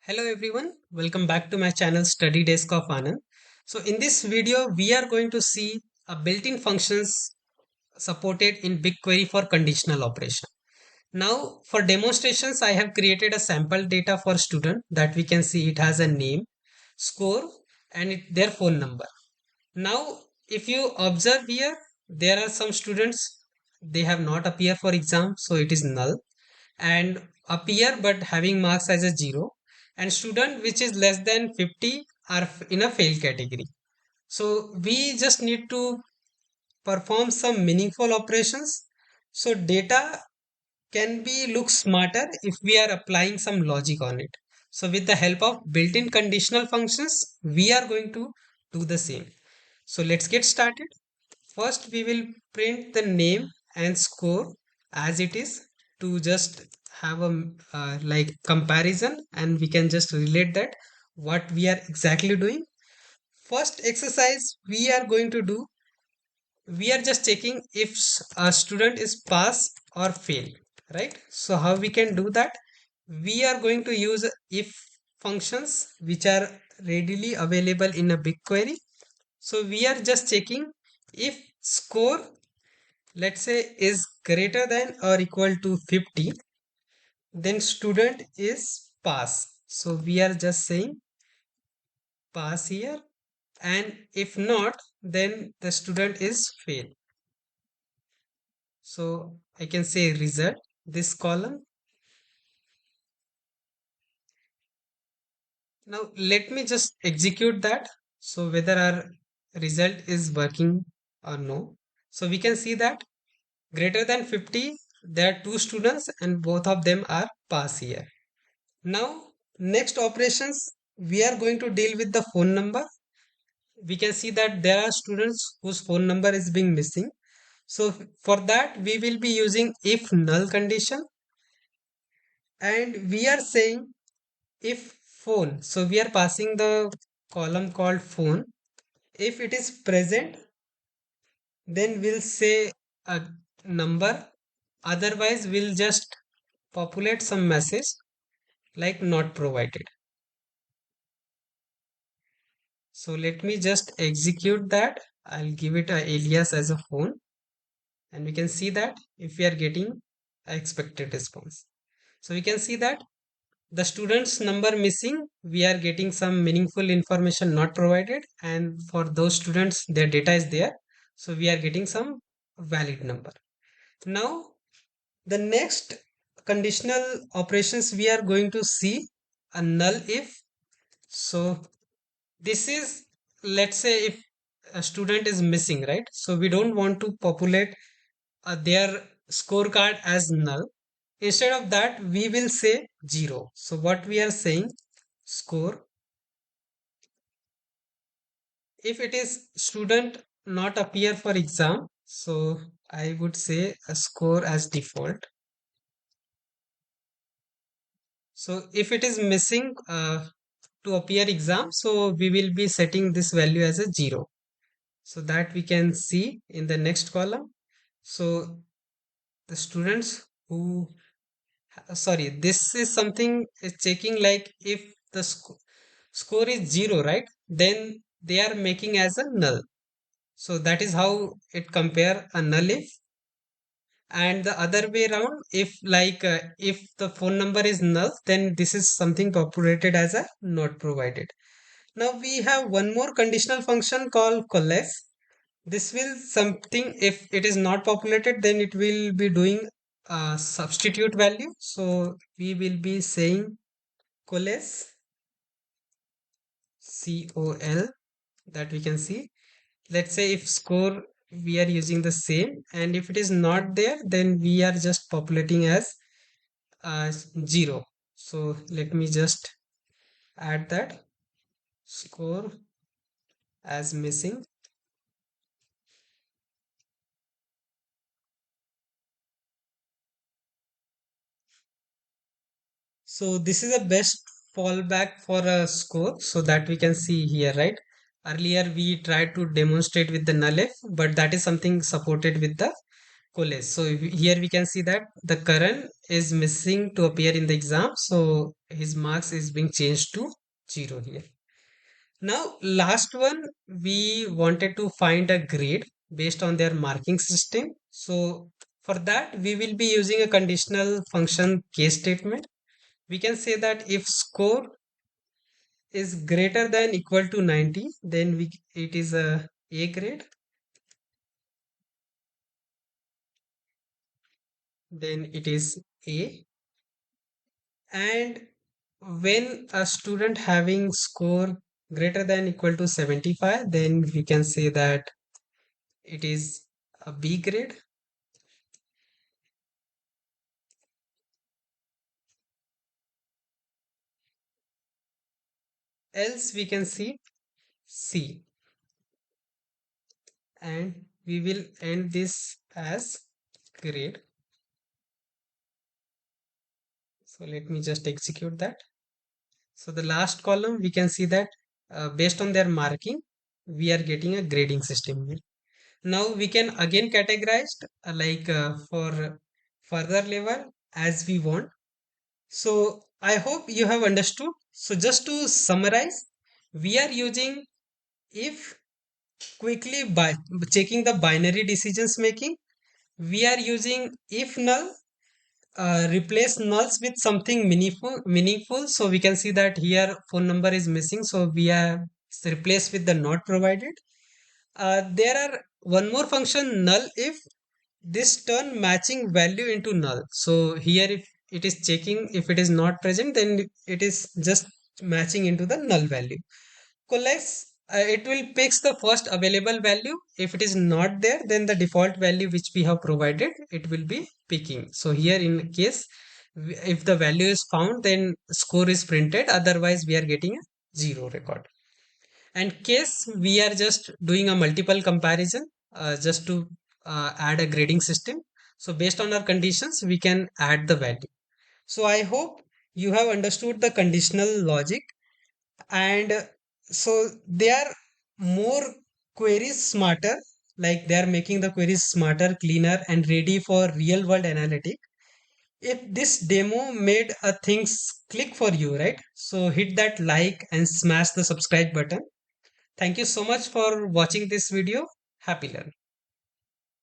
Hello everyone, welcome back to my channel Study Desk of Anand. So in this video, we are going to see a built-in functions supported in BigQuery for conditional operation. Now for demonstrations, I have created a sample data for student that we can see it has a name, score and their phone number. Now if you observe here, there are some students, they have not appear for exam, so it is null, and appear but having marks as a 0, and student which is less than 50 are in a fail category. So we just need to perform some meaningful operations, so data can be look smarter if we are applying some logic on it. So with the help of built-in conditional functions, we are going to do the same. So let's get started. First, we will print the name and score as it is to just have a like comparison, and we can just relate that what we are exactly doing. First exercise we are going to do, we are just checking if a student is pass or fail, right? So how we can do that? We are going to use if functions which are readily available in a BigQuery. So we are just checking if score, let's say, is greater than or equal to 50, then student is pass. So we are just saying pass here, and if not, then the student is fail. So I can say result, this column. Now let me just execute that. So whether our result is working or no. So we can see that greater than 50, there are two students and both of them are pass here. Now next operations, we are going to deal with the phone number. We can see that there are students whose phone number is being missing. So for that we will be using if null condition, and we are saying if phone, so we are passing the column called phone. If it is present, then we'll say a number, otherwise we'll just populate some message like not provided. So let me just execute that. I'll give it a alias as a phone, and we can see that if we are getting expected response. So we can see that the students number missing, we are getting some meaningful information not provided, and for those students their data is there, so we are getting some valid number. Now the next conditional operations, we are going to see a null if. So this is, let's say if a student is missing, right? So we don't want to populate their scorecard as null. Instead of that, we will say 0. So what we are saying, score, if it is student not appear for exam, so I would say a score as default. So if it is missing to appear exam, so we will be setting this value as a 0. So that we can see in the next column. So the students who, sorry, this is something is checking like if the score is 0, right? Then they are making as a null. So that is how it compare a null if. And the other way around, if like if the phone number is null, then this is something populated as a not provided. Now we have one more conditional function called COALESCE. This will something, if it is not populated, then it will be doing a substitute value. So we will be saying COALESCE, COL, that we can see. Let's say if score, we are using the same, and if it is not there, then we are just populating as 0. So let me just add that score as missing. So this is a best fallback for a score, so that we can see here, right? Earlier we tried to demonstrate with the null if, but that is something supported with the COALESCE. So here we can see that the Karan is missing to appear in the exam. So his marks is being changed to 0 here. Now, last one, we wanted to find a grade based on their marking system. So for that, we will be using a conditional function case statement. We can say that if score is greater than equal to 90, then it is a grade. Then it is A. And when a student having score greater than equal to 75, then we can say that it is a B grade. Else we can see C. And we will end this as grade. So let me just execute that. So the last column we can see that based on their marking, we are getting a grading system here. Now we can again categorize for further level as we want. So I hope you have understood. So just to summarize, we are using if quickly by checking the binary decisions making. We are using if null, replace nulls with something meaningful. So we can see that here phone number is missing. So we are replaced with the not provided. There are one more function null if this turn matching value into null. So here if it is checking if it is not present, then it is just matching into the null value. Coalesce, it will picks the first available value. If it is not there, then the default value which we have provided, it will be picking. So here in case if the value is found, then score is printed. Otherwise, we are getting a 0 record. And case we are just doing a multiple comparison just to add a grading system. So based on our conditions, we can add the value. So I hope you have understood the conditional logic, and so they are more queries smarter, like they are making the queries smarter, cleaner, and ready for real world analytic. If this demo made a things click for you, right, so hit that like and smash the subscribe button. Thank you so much for watching this video. Happy learning.